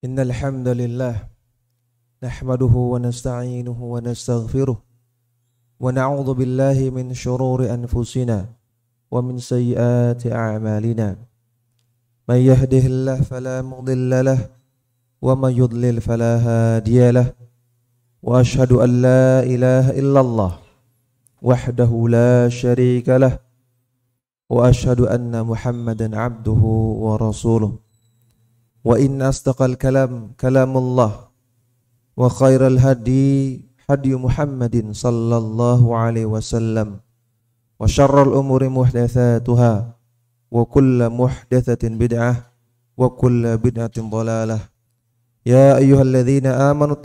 Innal hamdalillah nahmaduhu wa nasta'inuhu wa nastaghfiruh wa na'udzu billahi min shururi anfusina wa min sayyiati a'malina. May yahdihillahu fala mudilla lahu wa may yudlil fala hadiya lahu. Wa ashhadu an la ilaha illallah wahdahu la syarika lahu wa ashhadu anna Muhammadan abduhu wa rasuluh. Wa inna asdaqal kalam kalamullah wa khairal hadi hadi Muhammadin sallallahu alaihi wasallam wa syarrul umuri muhdatsatuha wa kullu muhdatsatin bid'ah wa kullu bid'atin dhalalah. Ya ayyuhalladzina amanu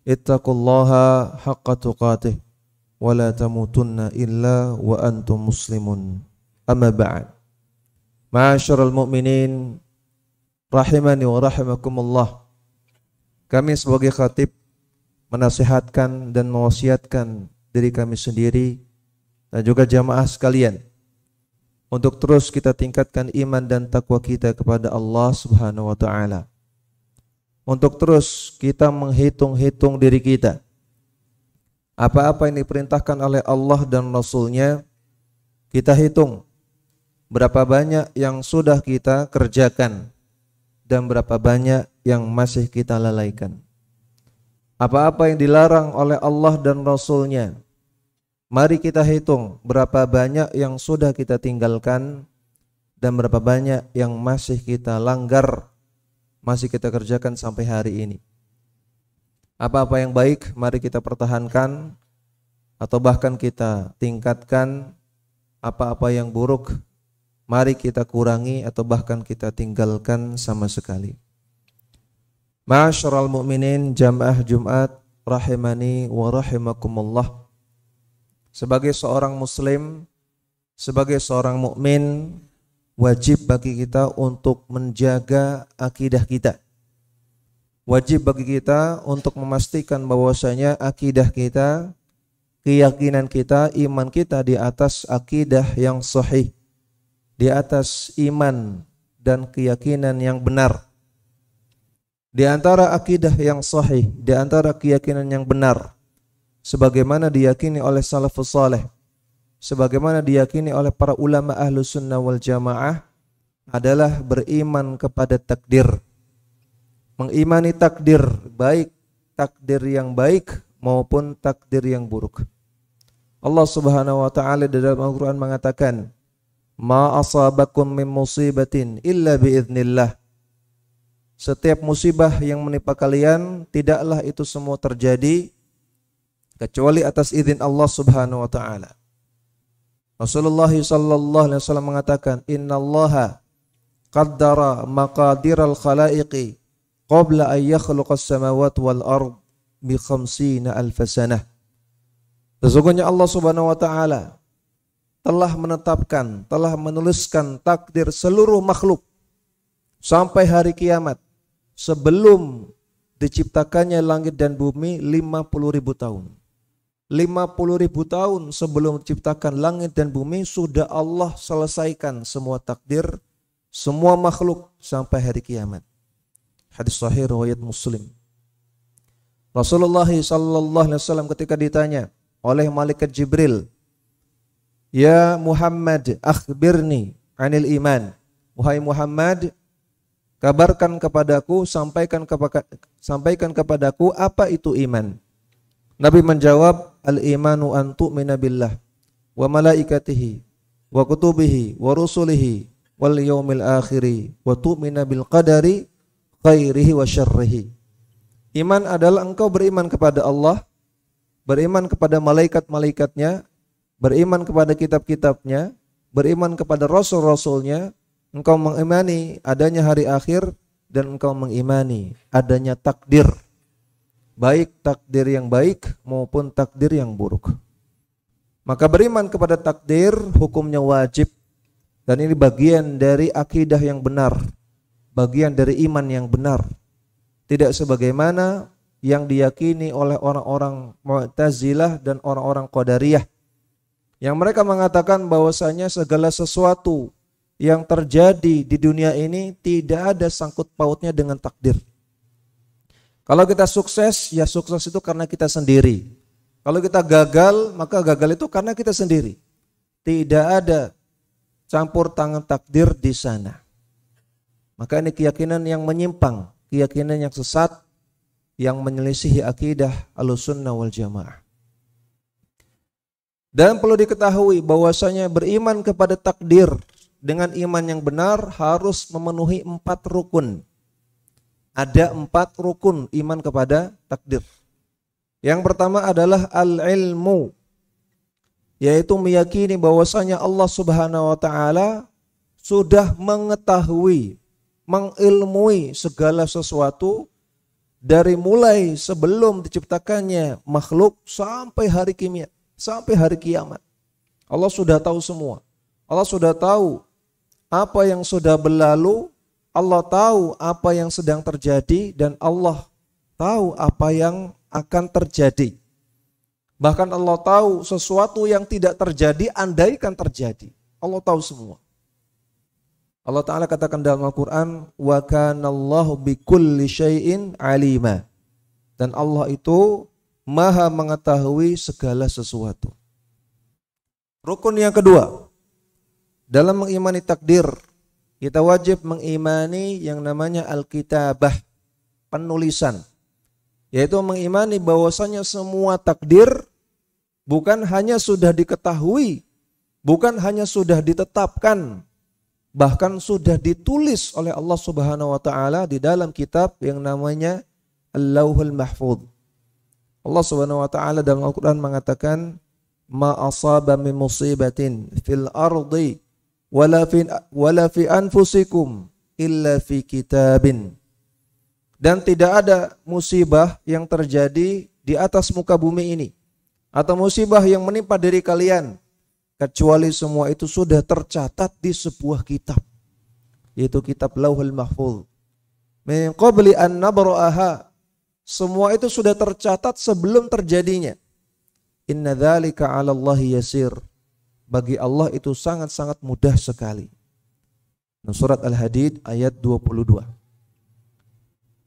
ittaqullaha haqqa tuqatih wa la tamutunna illa wa antum muslimun. Amma ba'd. Ma'asyiral mu'minin rahimani wa rahimakumullah. Kami sebagai khatib menasihatkan dan mewasiatkan diri kami sendiri dan juga jamaah sekalian untuk terus kita tingkatkan iman dan takwa kita kepada Allah Subhanahu wa taala. Untuk terus kita menghitung-hitung diri kita. Apa-apa yang diperintahkan oleh Allah dan Rasul-Nya kita hitung. Berapa banyak yang sudah kita kerjakan dan berapa banyak yang masih kita lalaikan. Apa-apa yang dilarang oleh Allah dan Rasul-Nya, mari kita hitung berapa banyak yang sudah kita tinggalkan dan berapa banyak yang masih kita langgar, masih kita kerjakan sampai hari ini. Apa-apa yang baik mari kita pertahankan atau bahkan kita tingkatkan. Apa-apa yang buruk mari kita kurangi atau bahkan kita tinggalkan sama sekali. Ma'asyiral mu'minin jamaah Jumat rahimani wa rahimakumullah. Sebagai seorang muslim, sebagai seorang mukmin, wajib bagi kita untuk menjaga akidah kita. Wajib bagi kita untuk memastikan bahwasanya akidah kita, keyakinan kita, iman kita di atas akidah yang sahih, di atas iman dan keyakinan yang benar. Di antara akidah yang sahih, di antara keyakinan yang benar, sebagaimana diyakini oleh salafus saleh, sebagaimana diyakini oleh para ulama ahlus sunnah wal jamaah, adalah beriman kepada takdir. Mengimani takdir, baik takdir yang baik maupun takdir yang buruk. Allah Subhanahu wa taala di dalam Al-Qur'an mengatakan, ma asabakum min musibatin illa biiznillah. Setiap musibah yang menimpa kalian tidaklah itu semua terjadi kecuali atas izin Allah Subhanahu wa taala. Rasulullah sallallahu alaihi wasallam mengatakan, innallaha qaddara maqadiral khalaiqi qabla an yakhluqas samawati wal ard bi 50,000 sanah. Sesungguhnya Allah Subhanahu wa taala telah menetapkan, telah menuliskan takdir seluruh makhluk sampai hari kiamat sebelum diciptakannya langit dan bumi 50.000 tahun. 50.000 tahun sebelum diciptakan langit dan bumi sudah Allah selesaikan semua takdir semua makhluk sampai hari kiamat. Hadis sahih riwayat Muslim. Rasulullah sallallahu alaihi wasallam ketika ditanya oleh malaikat Jibril, ya Muhammad, akhbirni anil iman. Wahai Muhammad, kabarkan kepadaku, sampaikan kepadaku apa itu iman. Nabi menjawab, al-imanu an tu'mina billah wa malaikatihi wa kutubihi wa rusulihi wal yaumil akhiri wa tu'mina bil qadari khairihi wa syarrihi. Iman adalah engkau beriman kepada Allah, beriman kepada malaikat-malaikatnya, beriman kepada kitab-kitabnya, beriman kepada rasul-rasulnya, engkau mengimani adanya hari akhir, dan engkau mengimani adanya takdir, baik takdir yang baik maupun takdir yang buruk. Maka beriman kepada takdir hukumnya wajib, dan ini bagian dari akidah yang benar, bagian dari iman yang benar. Tidak sebagaimana yang diyakini oleh orang-orang Mu'tazilah dan orang-orang Qadariyah, yang mereka mengatakan bahwasanya segala sesuatu yang terjadi di dunia ini tidak ada sangkut pautnya dengan takdir. Kalau kita sukses, ya sukses itu karena kita sendiri. Kalau kita gagal, maka gagal itu karena kita sendiri. Tidak ada campur tangan takdir di sana. Maka ini keyakinan yang menyimpang, keyakinan yang sesat, yang menyelisihi akidah Ahlussunnah wal Jamaah. Dan perlu diketahui bahwasanya beriman kepada takdir dengan iman yang benar harus memenuhi 4 rukun. Ada 4 rukun iman kepada takdir. Yang pertama adalah al-ilmu, yaitu meyakini bahwasanya Allah Subhanahu wa taala sudah mengetahui, mengilmui segala sesuatu dari mulai sebelum diciptakannya makhluk sampai hari kiamat. Allah sudah tahu semua. Allah sudah tahu apa yang sudah berlalu, Allah tahu apa yang sedang terjadi, dan Allah tahu apa yang akan terjadi. Bahkan Allah tahu sesuatu yang tidak terjadi andaikan terjadi. Allah tahu semua. Allah Ta'ala katakan dalam Al-Quran, wa kanallahu bikulli syai'in alima. Dan Allah itu maha mengetahui segala sesuatu. Rukun yang kedua, dalam mengimani takdir, kita wajib mengimani yang namanya al-kitabah, penulisan. Yaitu mengimani bahwasanya semua takdir bukan hanya sudah diketahui, bukan hanya sudah ditetapkan, bahkan sudah ditulis oleh Allah Subhanahu wa taala di dalam kitab yang namanya Al-Lauhul Mahfuz. Allah Subhanahu wa taala dalam Al-Qur'an mengatakan, ma asaba min musibatin fil ardi wala fi anfusikum illa fi kitabin. Dan tidak ada musibah yang terjadi di atas muka bumi ini atau musibah yang menimpa diri kalian kecuali semua itu sudah tercatat di sebuah kitab, yaitu kitab Lauhul Mahfuz. Min qabli an nabra'aha, semua itu sudah tercatat sebelum terjadinya. Inna dzalika 'ala Allahi yasir. Bagi Allah itu sangat-sangat mudah sekali. Surat Al-Hadid ayat 22.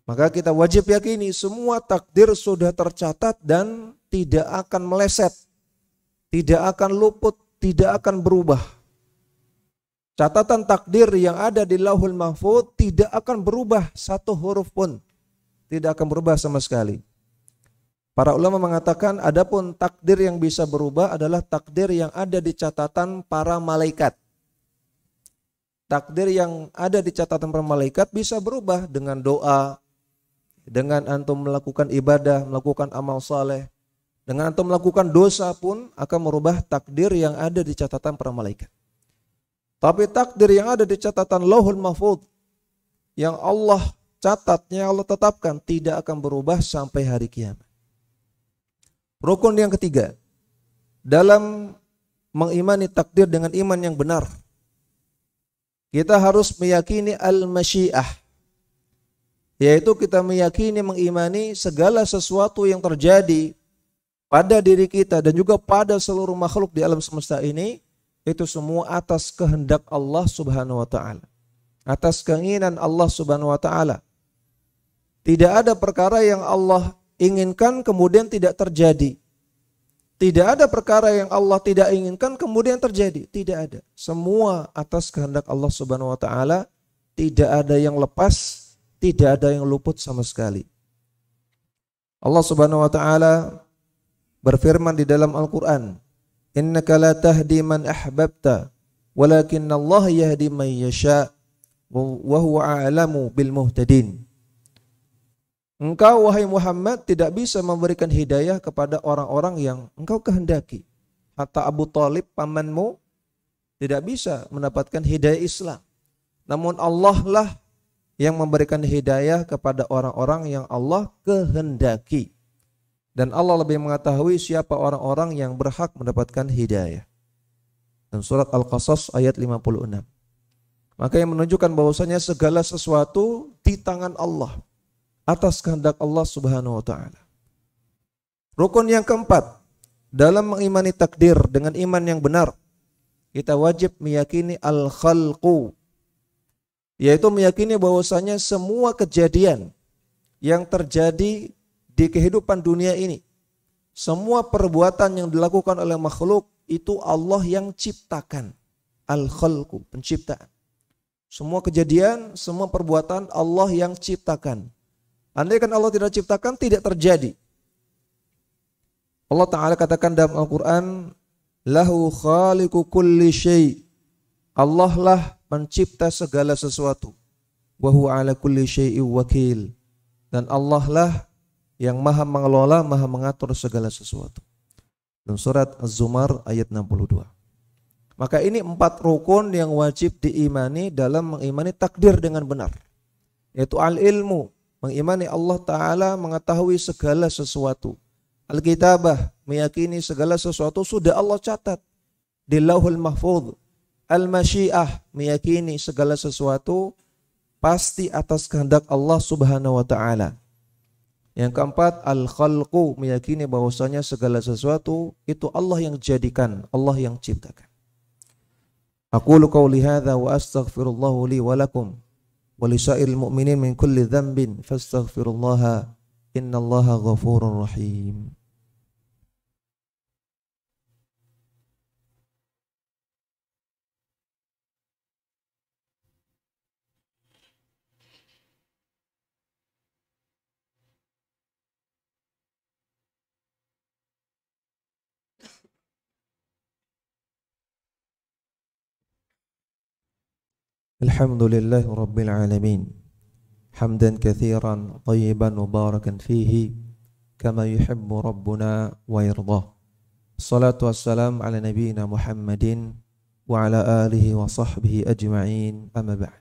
Maka kita wajib yakini semua takdir sudah tercatat dan tidak akan meleset, tidak akan luput, tidak akan berubah. Catatan takdir yang ada di Lauhul Mahfuz tidak akan berubah satu huruf pun, tidak akan berubah sama sekali. Para ulama mengatakan adapun takdir yang bisa berubah adalah takdir yang ada di catatan para malaikat. Takdir yang ada di catatan para malaikat bisa berubah dengan doa, dengan antum melakukan ibadah, melakukan amal saleh, dengan antum melakukan dosa pun akan merubah takdir yang ada di catatan para malaikat. Tapi takdir yang ada di catatan Lauhul Mahfuz yang Allah catatnya, Allah tetapkan, tidak akan berubah sampai hari kiamat. Rukun yang ketiga, dalam mengimani takdir dengan iman yang benar, kita harus meyakini al-masyiah, yaitu kita meyakini, mengimani segala sesuatu yang terjadi pada diri kita dan juga pada seluruh makhluk di alam semesta ini, itu semua atas kehendak Allah Subhanahu wa taala, atas keinginan Allah Subhanahu wa taala. Tidak ada perkara yang Allah inginkan kemudian tidak terjadi. Tidak ada perkara yang Allah tidak inginkan kemudian terjadi. Tidak ada. Semua atas kehendak Allah Subhanahu wa taala, tidak ada yang lepas, tidak ada yang luput sama sekali. Allah Subhanahu wa taala berfirman di dalam Al-Qur'an, "Innaka la tahdi man ahbabta, walakinna Allah yahdi man yasha, wa huwa a'lamu bil muhtadin." Engkau wahai Muhammad tidak bisa memberikan hidayah kepada orang-orang yang engkau kehendaki. Hatta Abu Thalib pamanmu tidak bisa mendapatkan hidayah Islam. Namun Allah lah yang memberikan hidayah kepada orang-orang yang Allah kehendaki. Dan Allah lebih mengetahui siapa orang-orang yang berhak mendapatkan hidayah. Dan surat Al-Qasas ayat 56. Maka yang menunjukkan bahwasanya segala sesuatu di tangan Allah, atas kehendak Allah Subhanahu wa taala. Rukun yang keempat, dalam mengimani takdir dengan iman yang benar, kita wajib meyakini al-khalqu, yaitu meyakini bahwasanya semua kejadian yang terjadi di kehidupan dunia ini, semua perbuatan yang dilakukan oleh makhluk itu Allah yang ciptakan. Al-khalqu, penciptaan. Semua kejadian, semua perbuatan Allah yang ciptakan. Andai kan Allah tidak ciptakan, tidak terjadi. Allah Ta'ala katakan dalam Al-Quran, lahu khaliqu kulli syai'. Allah lah mencipta segala sesuatu. Wa huwa ala kulli syai'in wakil. Dan Allah lah yang maha mengelola, maha mengatur segala sesuatu. Dalam surat Az-Zumar ayat 62. Maka ini 4 rukun yang wajib diimani dalam mengimani takdir dengan benar. Yaitu al-ilmu, mengimani Allah Ta'ala mengetahui segala sesuatu. Al-kitabah, meyakini segala sesuatu sudah Allah catat di Lauhul Mahfuz. Al-masyiah, meyakini segala sesuatu pasti atas kehendak Allah Subhanahu wa Ta'ala. Yang keempat, al-khalqu, meyakini bahwasanya segala sesuatu itu Allah yang jadikan, Allah yang ciptakan. Aqulu qawli hadza wa astaghfirullahu li wa lakum wa lisairil mu'minin min kulli dhanbin fastaghfirullaha innallaha ghafurur rahim. Alhamdulillahi Rabbil Alamin. Hamdan kathiran tayyiban mubarakan fihi kama yuhibbu Rabbuna wa yardah. Salatu wassalam ala nabiyyina Muhammadin wa ala alihi wa sahbihi ajma'in, amma ba'd.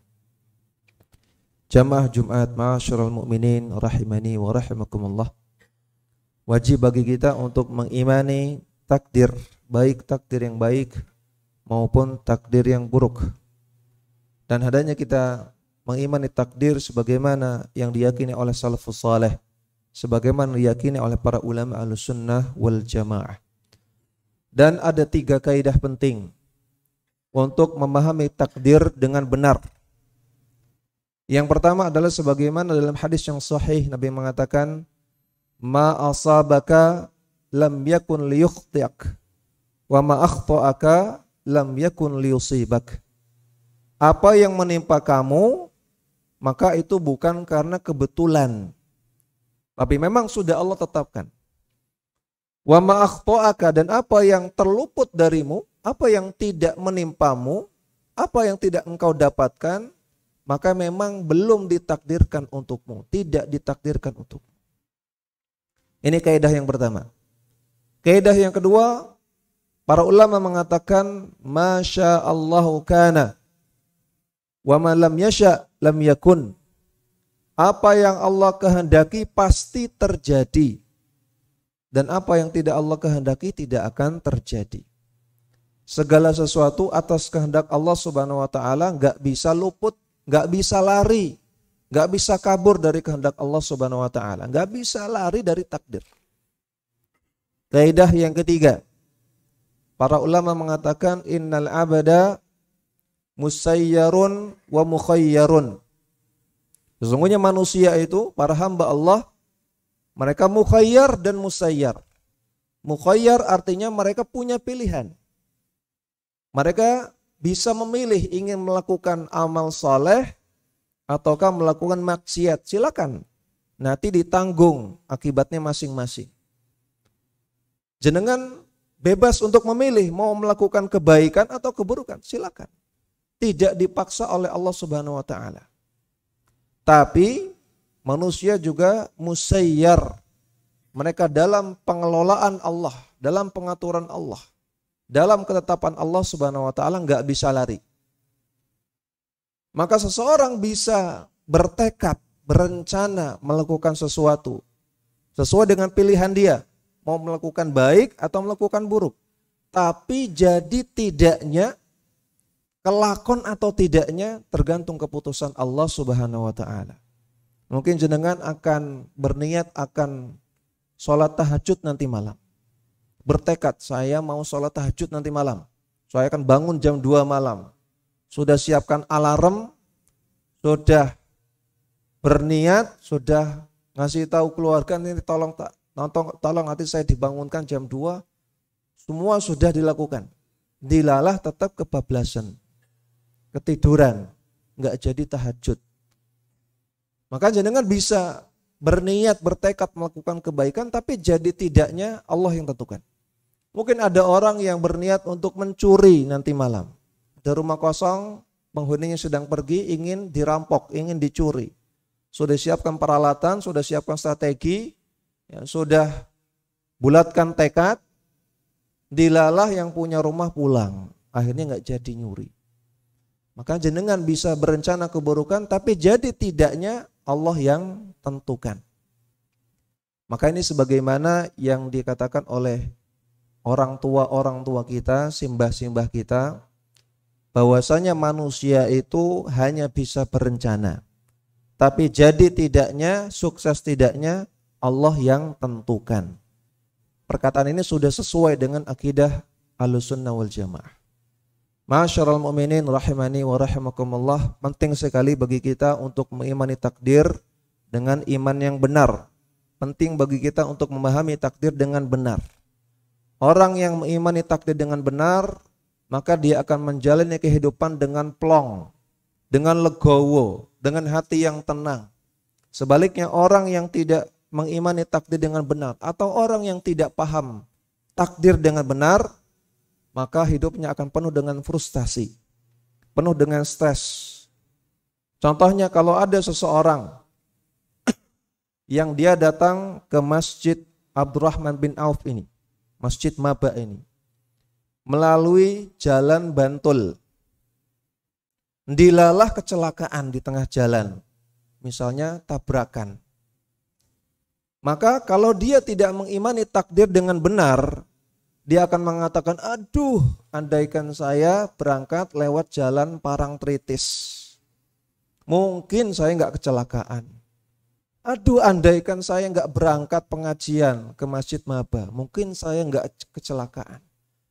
Jamaah Jumat ma'asyiral mu'minin rahimani wa rahimakumullah. Wajib bagi kita untuk mengimani takdir, baik takdir yang baik maupun takdir yang buruk. Dan hendaknya kita mengimani takdir sebagaimana yang diyakini oleh salafus saleh, sebagaimana diyakini oleh para ulama Ahlussunnah wal Jamaah. Dan ada 3 kaidah penting untuk memahami takdir dengan benar. Yang pertama adalah sebagaimana dalam hadis yang sahih Nabi mengatakan, ma asabaka lam yakun liyukhtiak wa ma akhta'aka lam yakun liyusibak. Apa yang menimpa kamu, maka itu bukan karena kebetulan, tapi memang sudah Allah tetapkan. Wa ma akhta'aka, dan apa yang terluput darimu, apa yang tidak menimpamu, apa yang tidak engkau dapatkan, maka memang belum ditakdirkan untukmu, tidak ditakdirkan untukmu. Ini kaidah yang pertama. Kaidah yang kedua, para ulama mengatakan masya Allahu kana wa ma lam yasha lam yakun. Apa yang Allah kehendaki pasti terjadi, dan apa yang tidak Allah kehendaki tidak akan terjadi. Segala sesuatu atas kehendak Allah Subhanahu wa Ta'ala, gak bisa luput, gak bisa lari, gak bisa kabur dari kehendak Allah Subhanahu wa Ta'ala, gak bisa lari dari takdir. Kaidah yang ketiga, para ulama mengatakan innal abada musayyarun wa mukhayyarun. Sesungguhnya manusia itu, para hamba Allah, mereka mukhayyar dan musayyar. Mukhayyar artinya mereka punya pilihan. Mereka bisa memilih ingin melakukan amal saleh ataukah melakukan maksiat. Silakan, nanti ditanggung akibatnya masing-masing. Jenengan bebas untuk memilih mau melakukan kebaikan atau keburukan, silakan. Tidak dipaksa oleh Allah Subhanahu wa Ta'ala. Tapi manusia juga musayyar. Mereka dalam pengelolaan Allah, dalam pengaturan Allah, dalam ketetapan Allah Subhanahu wa Ta'ala, enggak bisa lari. Maka seseorang bisa bertekad, berencana melakukan sesuatu sesuai dengan pilihan dia, mau melakukan baik atau melakukan buruk. Tapi jadi tidaknya, kelakon atau tidaknya tergantung keputusan Allah Subhanahu wa Ta'ala. Mungkin jenengan akan berniat akan sholat tahajud nanti malam. Bertekad, saya mau sholat tahajud nanti malam. saya akan bangun jam 2 malam. Sudah siapkan alarm, sudah berniat, sudah ngasih tahu keluarga, ini tolong nanti saya dibangunkan jam 2. Semua sudah dilakukan. Dilalah tetap kebablasan, ketiduran, nggak jadi tahajud. Maka jenengan bisa berniat, bertekad melakukan kebaikan, tapi jadi tidaknya Allah yang tentukan. Mungkin ada orang yang berniat untuk mencuri nanti malam. Ada rumah kosong, penghuninya sedang pergi, ingin dirampok, ingin dicuri. Sudah siapkan peralatan, sudah siapkan strategi, ya, sudah bulatkan tekad, dilalah yang punya rumah pulang. Akhirnya nggak jadi nyuri. Maka jenengan bisa berencana keburukan, tapi jadi tidaknya Allah yang tentukan. Maka ini sebagaimana yang dikatakan oleh orang tua kita, simbah-simbah kita, bahwasanya manusia itu hanya bisa berencana. Tapi jadi tidaknya, sukses tidaknya Allah yang tentukan. Perkataan ini sudah sesuai dengan akidah Ahlussunnah wal Jamaah. Ma'asyiral mu'minin rahimani wa rahimakumullah, penting sekali bagi kita untuk mengimani takdir dengan iman yang benar. Penting bagi kita untuk memahami takdir dengan benar. Orang yang mengimani takdir dengan benar, maka dia akan menjalani kehidupan dengan plong, dengan legowo, dengan hati yang tenang. Sebaliknya orang yang tidak mengimani takdir dengan benar atau orang yang tidak paham takdir dengan benar, maka hidupnya akan penuh dengan frustasi, penuh dengan stres. Contohnya kalau ada seseorang yang dia datang ke Masjid Abdurrahman bin Auf ini, Masjid Maba ini, melalui jalan Bantul. Dilalah kecelakaan di tengah jalan, misalnya tabrakan. Maka kalau dia tidak mengimani takdir dengan benar, dia akan mengatakan, aduh, andaikan saya berangkat lewat jalan Parangtritis, mungkin saya nggak kecelakaan. Aduh, andaikan saya nggak berangkat pengajian ke Masjid Maba, mungkin saya nggak kecelakaan.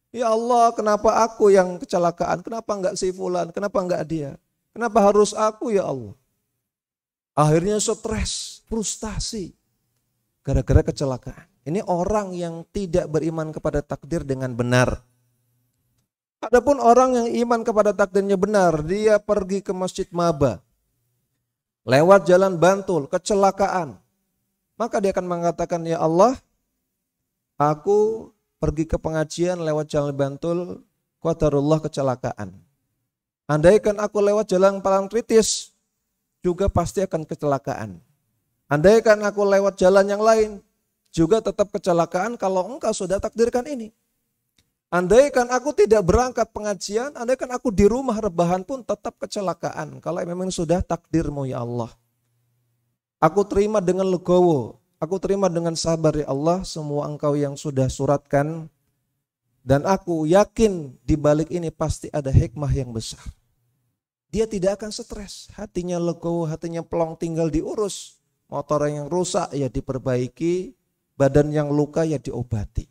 Ya Allah, kenapa aku yang kecelakaan? Kenapa enggak si fulan? Kenapa enggak dia? Kenapa harus aku ya Allah? Akhirnya stres, frustasi gara-gara kecelakaan. Ini orang yang tidak beriman kepada takdir dengan benar. Adapun orang yang iman kepada takdirnya benar, dia pergi ke Masjid Maba, lewat jalan Bantul, kecelakaan. Maka dia akan mengatakan, ya Allah, aku pergi ke pengajian lewat jalan Bantul, qadarullah kecelakaan. Andaikan aku lewat jalan Parangtritis, juga pasti akan kecelakaan. Andaikan aku lewat jalan yang lain, juga tetap kecelakaan kalau engkau sudah takdirkan ini. Andaikan aku tidak berangkat pengajian, andaikan aku di rumah rebahan pun tetap kecelakaan. Kalau memang sudah takdirmu ya Allah. Aku terima dengan legowo. Aku terima dengan sabar ya Allah semua engkau yang sudah suratkan, dan aku yakin di balik ini pasti ada hikmah yang besar. Dia tidak akan stres, hatinya legowo, hatinya plong, tinggal diurus. Motor yang rusak ya diperbaiki, badan yang luka ya diobati.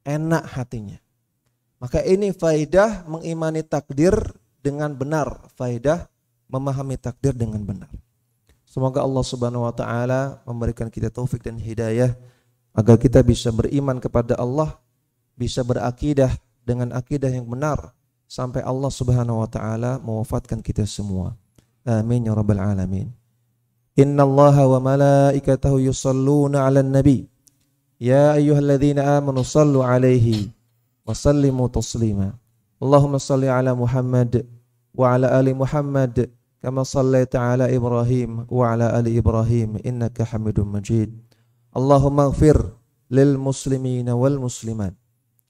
Enak hatinya. Maka ini faidah mengimani takdir dengan benar, faidah memahami takdir dengan benar. Semoga Allah Subhanahu wa taala memberikan kita taufik dan hidayah agar kita bisa beriman kepada Allah, bisa berakidah dengan akidah yang benar sampai Allah Subhanahu wa taala mewafatkan kita semua. Amin ya rabbal alamin. Innallaha wa malaikatahu yusalluna 'alan nabi. Ya ayyuhalladzina amanu shallu 'alaihi wa sallimu taslima. Allahumma shalli 'ala Muhammad wa 'ala ali Muhammad kama shallaita 'ala Ibrahim wa 'ala ali Ibrahim innaka Hamidum Majid. Allahumma ighfir lil muslimina wal muslimat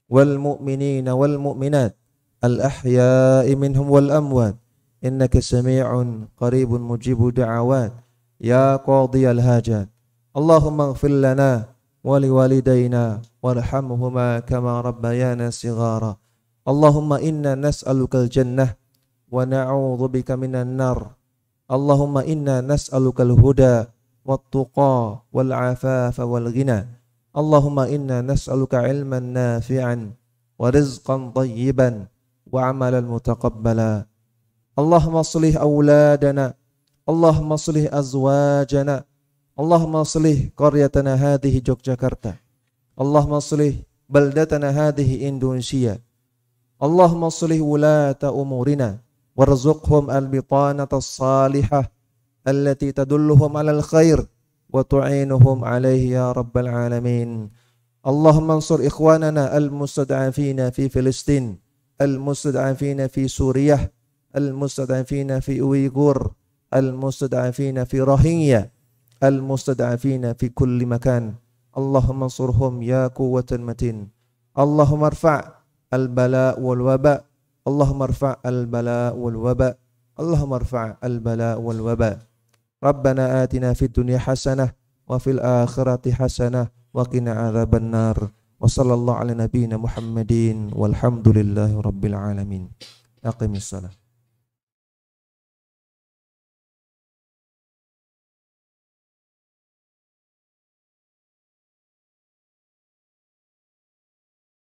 wal mu'minina wal mu'minat al ahya'i minhum wal amwat innaka sami'un qaribun mujibud da'awat ya qadiyal hajat. Allahumma ighfir lana wa liwalidayna warhamhuma kama rabbayana shighara. Allahumma inna nas'alukal jannah wa na'udzubika minan nar. Allahumma inna nas'alukal huda wat-tuqa wal 'afafa wal ghina. Allahumma inna nas'aluka 'ilman nafi'an wa rizqan thayyiban وعملا متقبلا. اللهم اصلح أولادنا، اللهم اصلح أزواجنا، اللهم اصلح قريتنا هذه يوغياكارتا، اللهم اصلح بلدتنا هذه إندونيسيا، اللهم اصلح ولاة أمورنا وارزقهم البطانة الصالحة التي تدلهم على الخير وتعينهم عليه يا رب العالمين. اللهم انصر إخواننا المستضعفين في فلسطين، المستضعفين في سوريا، المستضعفين في أويغور، المستضعفين في روهينيا، المستضعفين في كل مكان. اللهم انصرهم يا قوة متين. اللهم ارفع البلاء والوباء، اللهم ارفع البلاء والوباء، اللهم ارفع البلاء والوباء. ربنا آتنا في الدنيا حسنة وفي الآخرة حسنة وقنا عذاب النار. وصلى الله على نبينا محمد والحمد لله رب العالمين. أقم الصلاة.